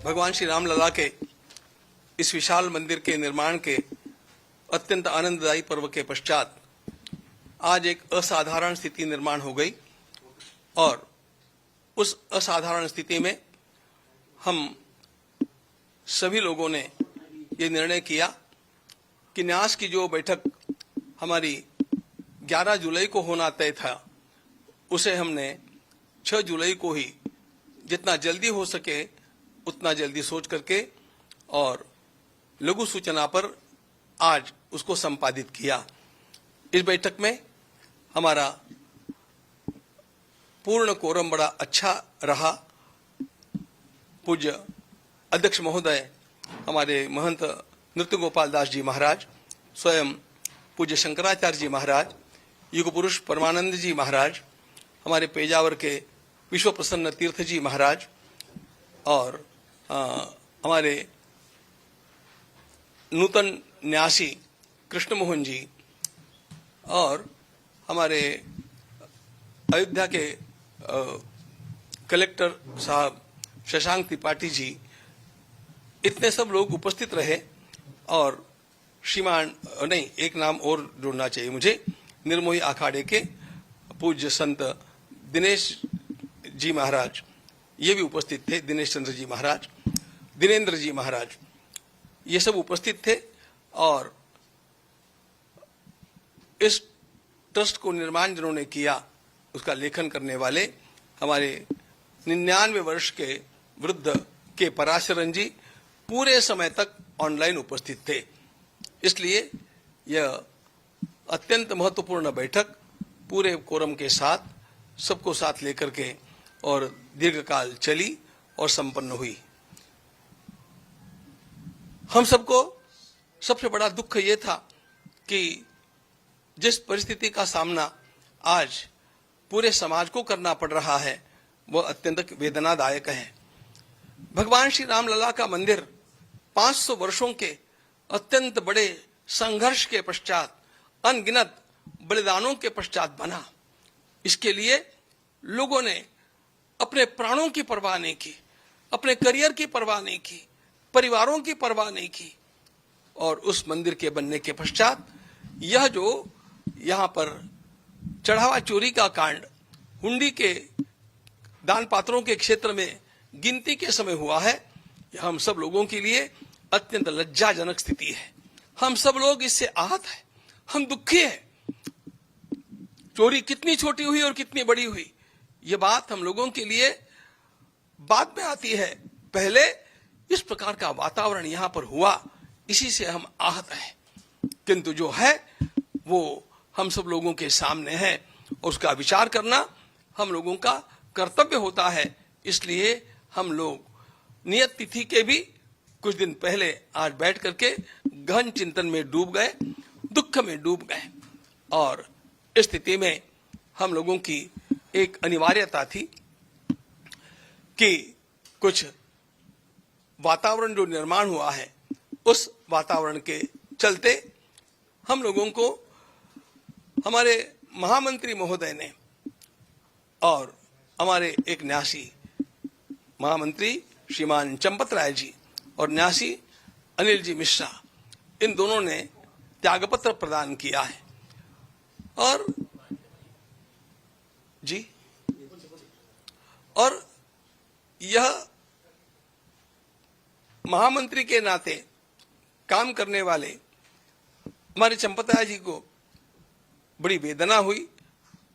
भगवान श्री राम लला के इस विशाल मंदिर के निर्माण के अत्यंत आनंददायी पर्व के पश्चात आज एक असाधारण स्थिति निर्माण हो गई और उस असाधारण स्थिति में हम सभी लोगों ने ये निर्णय किया कि न्यास की जो बैठक हमारी 11 जुलाई को होना तय था उसे हमने 6 जुलाई को ही जितना जल्दी हो सके उतना जल्दी सोच करके और लघु सूचना पर आज उसको संपादित किया। इस बैठक में हमारा पूर्ण कोरम बड़ा अच्छा रहा। पूज्य अध्यक्ष महोदय हमारे महंत नृत्य गोपाल दास जी महाराज, स्वयं पूज्य शंकराचार्य जी महाराज, युग पुरुष परमानंद जी महाराज, हमारे पेजावर के विश्व प्रसन्न तीर्थ जी महाराज और हमारे नूतन न्यासी कृष्ण मोहन जी और हमारे अयोध्या के कलेक्टर साहब शशांक त्रिपाठी जी, इतने सब लोग उपस्थित रहे। और श्रीमान नहीं, एक नाम और जोड़ना चाहिए मुझे, निर्मोही अखाड़े के पूज्य संत दिनेश जी महाराज, ये भी उपस्थित थे। दिनेश चंद्र जी महाराज, दिनेंद्र जी महाराज, ये सब उपस्थित थे। और इस ट्रस्ट को निर्माण जिन्होंने किया उसका लेखन करने वाले हमारे 99 वर्ष के वृद्ध के पराशरन जी पूरे समय तक ऑनलाइन उपस्थित थे। इसलिए यह अत्यंत महत्वपूर्ण बैठक पूरे कोरम के साथ सबको साथ लेकर के और दीर्घकाल चली और संपन्न हुई। हम सबको सबसे बड़ा दुख ये था कि जिस परिस्थिति का सामना आज पूरे समाज को करना पड़ रहा है वह अत्यंत वेदनादायक है। भगवान श्री राम लला का मंदिर 500 वर्षों के अत्यंत बड़े संघर्ष के पश्चात, अनगिनत बलिदानों के पश्चात बना। इसके लिए लोगों ने अपने प्राणों की परवाह नहीं की, अपने करियर की परवाह नहीं की, परिवारों की परवाह नहीं की। और उस मंदिर के बनने के पश्चात यह जो यहाँ पर चढ़ावा चोरी का कांड हुंडी के दान पात्रों के क्षेत्र में गिनती के समय हुआ है, यह हम सब लोगों के लिए अत्यंत लज्जाजनक स्थिति है। हम सब लोग इससे आहत हैं, हम दुखी हैं। चोरी कितनी छोटी हुई और कितनी बड़ी हुई ये बात हम लोगों के लिए बाद में आती है। पहले इस प्रकार का वातावरण यहाँ पर हुआ, इसी से हम आहत हैं। किंतु जो है वो हम सब लोगों के सामने है, उसका विचार करना हम लोगों का कर्तव्य होता है। इसलिए हम लोग नियत तिथि के भी कुछ दिन पहले आज बैठ करके गहन चिंतन में डूब गए, दुख में डूब गए। और इस स्थिति में हम लोगों की एक अनिवार्यता थी कि कुछ वातावरण जो निर्माण हुआ है उस वातावरण के चलते हम लोगों को हमारे महामंत्री महोदय ने और हमारे एक न्यासी महामंत्री श्रीमान चंपत राय जी और न्यासी अनिल जी मिश्रा, इन दोनों ने त्यागपत्र प्रदान किया है। और जी, और यह महामंत्री के नाते काम करने वाले हमारे चंपत राय जी को बड़ी वेदना हुई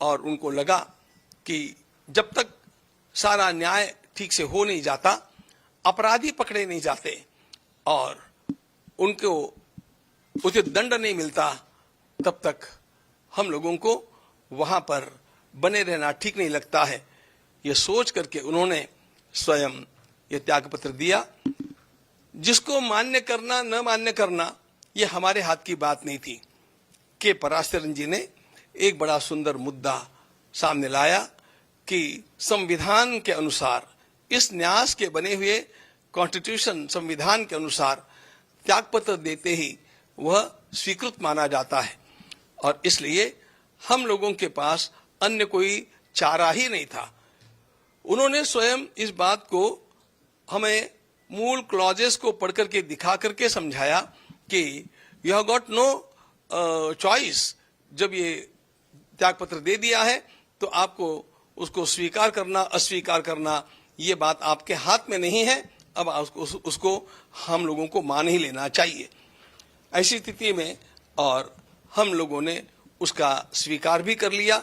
और उनको लगा कि जब तक सारा न्याय ठीक से हो नहीं जाता, अपराधी पकड़े नहीं जाते और उनको उचित दंड नहीं मिलता, तब तक हम लोगों को वहां पर बने रहना ठीक नहीं लगता है। ये सोच करके उन्होंने स्वयं ये त्यागपत्र दिया। जिसको मान्य करना न मान्य करना ये हमारे हाथ की बात नहीं थी। के पराशरन जी ने एक बड़ा सुंदर मुद्दा सामने लाया कि संविधान के अनुसार, इस न्यास के बने हुए कॉन्स्टिट्यूशन संविधान के अनुसार त्यागपत्र देते ही वह स्वीकृत माना जाता है। और इसलिए हम लोगों के पास अन्य कोई चारा ही नहीं था। उन्होंने स्वयं इस बात को हमें मूल क्लॉजेस को पढ़ करके दिखा करके समझाया कि you have got no choice. जब ये त्याग पत्र दे दिया है तो आपको उसको स्वीकार करना अस्वीकार करना ये बात आपके हाथ में नहीं है। अब उसको हम लोगों को मान ही लेना चाहिए। ऐसी स्थिति में और हम लोगों ने उसका स्वीकार भी कर लिया।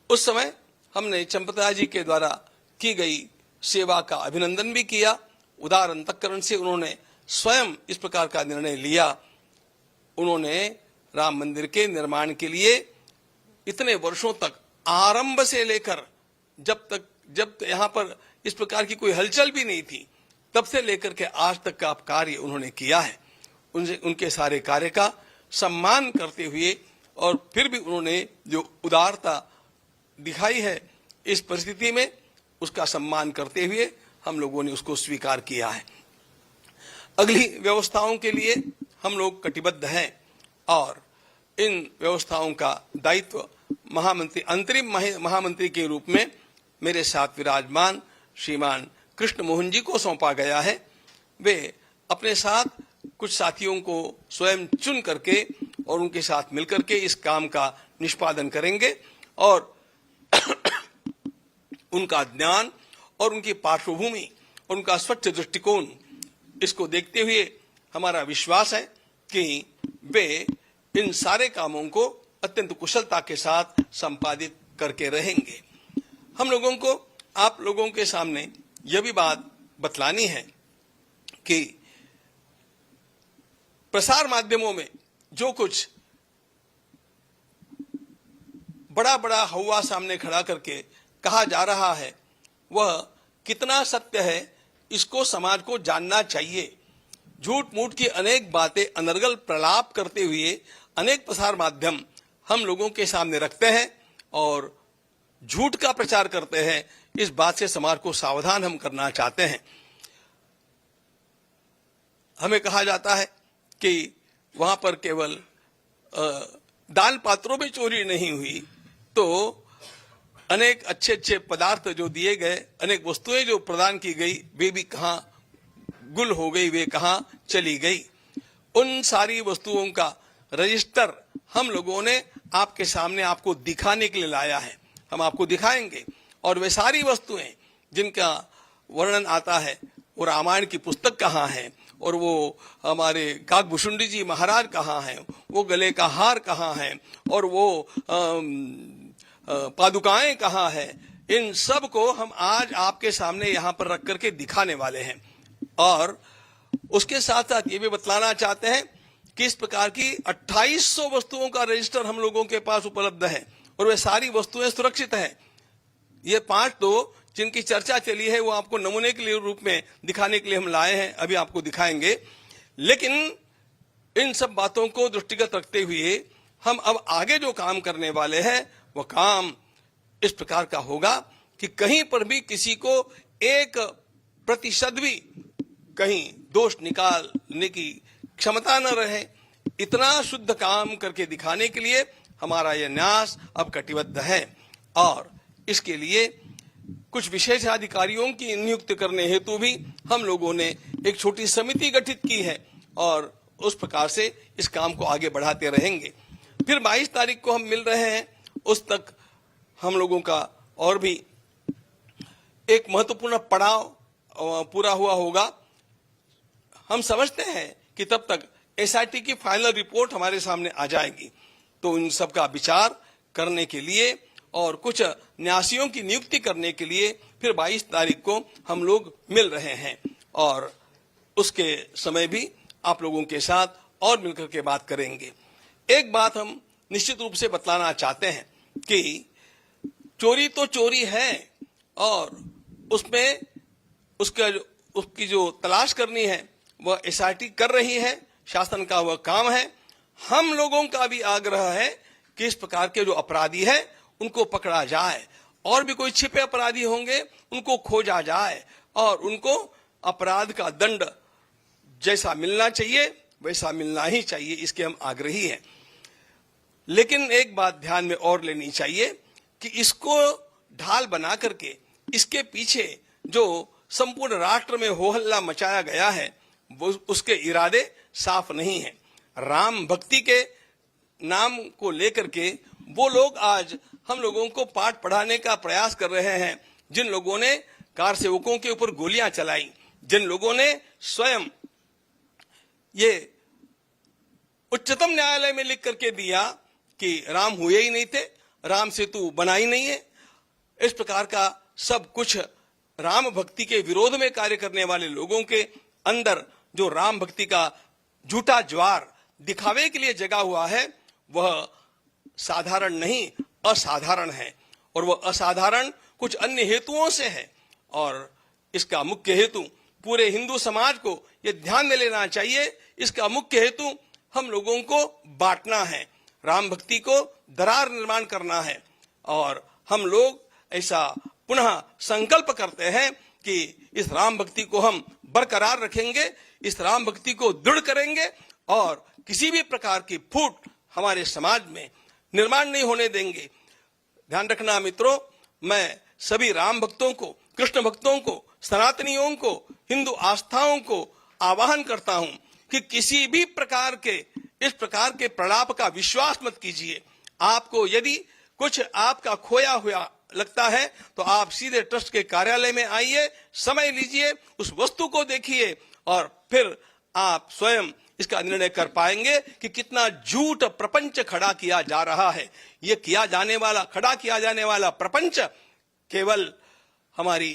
उस समय हमने चंपता जी के द्वारा की गई सेवा का अभिनंदन भी किया। उदार अंतःकरण से उन्होंने स्वयं इस प्रकार का निर्णय लिया। उन्होंने राम मंदिर के निर्माण के लिए इतने वर्षों तक आरंभ से लेकर जब यहाँ पर इस प्रकार की कोई हलचल भी नहीं थी तब से लेकर के आज तक का कार्य उन्होंने किया है। उनके सारे कार्य का सम्मान करते हुए और फिर भी उन्होंने जो उदारता दिखाई है इस परिस्थिति में उसका सम्मान करते हुए हम लोगों ने उसको स्वीकार किया है। अगली व्यवस्थाओं के लिए हम लोग कटिबद्ध हैं और इन व्यवस्थाओं का दायित्व महामंत्री अंतरिम महामंत्री के रूप में मेरे साथ विराजमान श्रीमान कृष्ण मोहन जी को सौंपा गया है। वे अपने साथ कुछ साथियों को स्वयं चुन करके और उनके साथ मिलकर के इस काम का निष्पादन करेंगे और उनका ज्ञान और उनकी पार्श्वभूमि और उनका स्वच्छ दृष्टिकोण इसको देखते हुए हमारा विश्वास है कि वे इन सारे कामों को अत्यंत कुशलता के साथ संपादित करके रहेंगे। हम लोगों को आप लोगों के सामने यह भी बात बतलानी है कि प्रसार माध्यमों में जो कुछ बड़ा बड़ा हवा सामने खड़ा करके कहा जा रहा है वह कितना सत्य है इसको समाज को जानना चाहिए। झूठ मूठ की अनेक बातें अनर्गल प्रलाप करते हुए अनेक प्रसार माध्यम हम लोगों के सामने रखते हैं और झूठ का प्रचार करते हैं। इस बात से समाज को सावधान हम करना चाहते हैं। हमें कहा जाता है कि वहां पर केवल दान पात्रों में चोरी नहीं हुई तो अनेक अच्छे अच्छे पदार्थ जो दिए गए अनेक वस्तुएं जो प्रदान की गई वे भी कहां गुल हो गई वे कहां चली गई। उन सारी वस्तुओं का रजिस्टर हम लोगों ने आपके सामने आपको दिखाने के लिए लाया है। हम आपको दिखाएंगे और वे सारी वस्तुएं जिनका वर्णन आता है वो रामायण की पुस्तक कहाँ है और वो हमारे काकभूषुंडी जी महाराज कहाँ हैं, वो गले का हार कहाँ है और वो पादुकाएं कहाँ है, इन सब को हम आज आपके सामने यहाँ पर रख करके दिखाने वाले हैं। और उसके साथ साथ ये भी बतलाना चाहते हैं कि इस प्रकार की 2800 वस्तुओं का रजिस्टर हम लोगों के पास उपलब्ध है और वे सारी वस्तुएं सुरक्षित हैं। ये 5 तो जिनकी चर्चा चली है वो आपको नमूने के लिए रूप में दिखाने के लिए हम लाए हैं, अभी आपको दिखाएंगे। लेकिन इन सब बातों को दृष्टिगत रखते हुए हम अब आगे जो काम करने वाले हैं वह काम इस प्रकार का होगा कि कहीं पर भी किसी को 1% भी कहीं दोष निकालने की क्षमता न रहे, इतना शुद्ध काम करके दिखाने के लिए हमारा यह न्यास अब कटिबद्ध है। और इसके लिए कुछ विशेषाधिकारियों की नियुक्ति करने हेतु भी हम लोगों ने एक छोटी समिति गठित की है और उस प्रकार से इस काम को आगे बढ़ाते रहेंगे। फिर 22 तारीख को हम मिल रहे हैं, उस तक हम लोगों का और भी एक महत्वपूर्ण पड़ाव पूरा हुआ होगा। हम समझते हैं कि तब तक एसआईटी की फाइनल रिपोर्ट हमारे सामने आ जाएगी, तो इन सब का विचार करने के लिए और कुछ न्यासियों की नियुक्ति करने के लिए फिर 22 तारीख को हम लोग मिल रहे हैं और उसके समय भी आप लोगों के साथ और मिलकर के बात करेंगे। एक बात हम निश्चित रूप से बतलाना चाहते हैं कि चोरी तो चोरी है और उसमें उसकी जो तलाश करनी है वह एसआईटी कर रही है, शासन का वह काम है। हम लोगों का भी आग्रह है कि इस प्रकार के जो अपराधी हैं उनको पकड़ा जाए और भी कोई छिपे अपराधी होंगे उनको खोजा जाए और उनको अपराध का दंड जैसा मिलना चाहिए वैसा मिलना ही चाहिए, इसके हम आग्रही हैं। लेकिन एक बात ध्यान में और लेनी चाहिए कि इसको ढाल बना करके इसके पीछे जो संपूर्ण राष्ट्र में हो हल्ला मचाया गया है वो उसके इरादे साफ नहीं है। राम भक्ति के नाम को लेकर के वो लोग आज हम लोगों को पाठ पढ़ाने का प्रयास कर रहे हैं, जिन लोगों ने कार सेवकों के ऊपर गोलियां चलाई, जिन लोगों ने स्वयं ये उच्चतम न्यायालय में लिख करके दिया कि राम हुए ही नहीं थे, राम सेतु बना ही नहीं है, इस प्रकार का सब कुछ राम भक्ति के विरोध में कार्य करने वाले लोगों के अंदर जो राम भक्ति का झूठा ज्वार दिखावे के लिए जगा हुआ है वह साधारण नहीं असाधारण है। और वह असाधारण कुछ अन्य हेतुओं से है और इसका मुख्य हेतु पूरे हिंदू समाज को यह ध्यान में लेना चाहिए। इसका मुख्य हेतु हम लोगों को बांटना है, राम भक्ति को दरार निर्माण करना है। और हम लोग ऐसा पुनः संकल्प करते हैं कि इस राम भक्ति को हम बरकरार रखेंगे, इस राम भक्ति को दृढ़ करेंगे और किसी भी प्रकार की फूट हमारे समाज में निर्माण नहीं होने देंगे। ध्यान रखना मित्रों, मैं सभी राम भक्तों को, कृष्ण भक्तों को, सनातनियों को, हिंदू आस्थाओं को आह्वान करता हूं कि किसी भी प्रकार के इस प्रकार के प्रलाप का विश्वास मत कीजिए। आपको यदि कुछ आपका खोया हुआ लगता है तो आप सीधे ट्रस्ट के कार्यालय में आइए, समय लीजिए, उस वस्तु को देखिए और फिर आप स्वयं इसका निर्णय कर पाएंगे कि कितना झूठ प्रपंच खड़ा किया जा रहा है। ये खड़ा किया जाने वाला प्रपंच केवल हमारी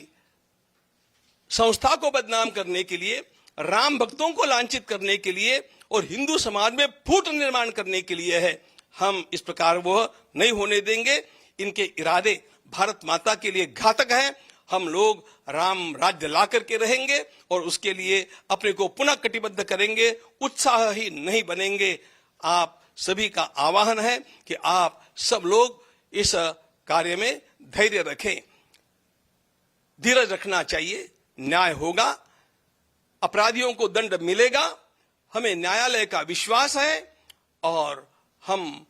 संस्था को बदनाम करने के लिए, राम भक्तों को लांछित करने के लिए और हिंदू समाज में फूट निर्माण करने के लिए है। हम इस प्रकार वह नहीं होने देंगे। इनके इरादे भारत माता के लिए घातक हैं। हम लोग राम राज्य ला करके रहेंगे और उसके लिए अपने को पुनः कटिबद्ध करेंगे, उत्साही नहीं बनेंगे। आप सभी का आह्वान है कि आप सब लोग इस कार्य में धैर्य रखें, धीरज रखना चाहिए। न्याय होगा, अपराधियों को दंड मिलेगा, हमें न्यायालय का विश्वास है और हम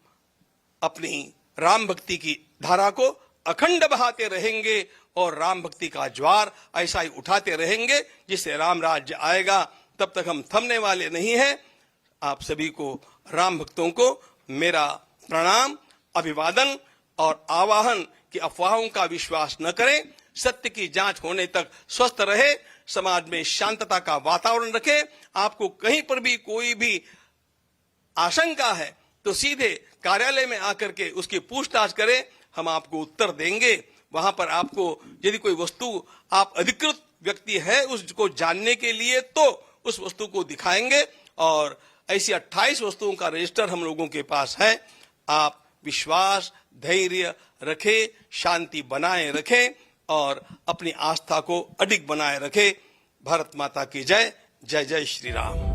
अपनी राम भक्ति की धारा को अखंड बहाते रहेंगे और राम भक्ति का ज्वार ऐसा ही उठाते रहेंगे जिससे राम राज्य आएगा। तब तक हम थमने वाले नहीं हैं। आप सभी को, राम भक्तों को मेरा प्रणाम, अभिवादन और आवाहन कि अफवाहों का विश्वास न करें, सत्य की जांच होने तक स्वस्थ रहे, समाज में शांतता का वातावरण रखें। आपको कहीं पर भी कोई भी आशंका है तो सीधे कार्यालय में आकर के उसकी पूछताछ करें, हम आपको उत्तर देंगे। वहां पर आपको यदि कोई वस्तु आप अधिकृत व्यक्ति है उसको जानने के लिए तो उस वस्तु को दिखाएंगे और ऐसी 28 वस्तुओं का रजिस्टर हम लोगों के पास है। आप विश्वास, धैर्य रखें, शांति बनाए रखें और अपनी आस्था को अडिग बनाए रखें। भारत माता की जय। जय जय श्री राम।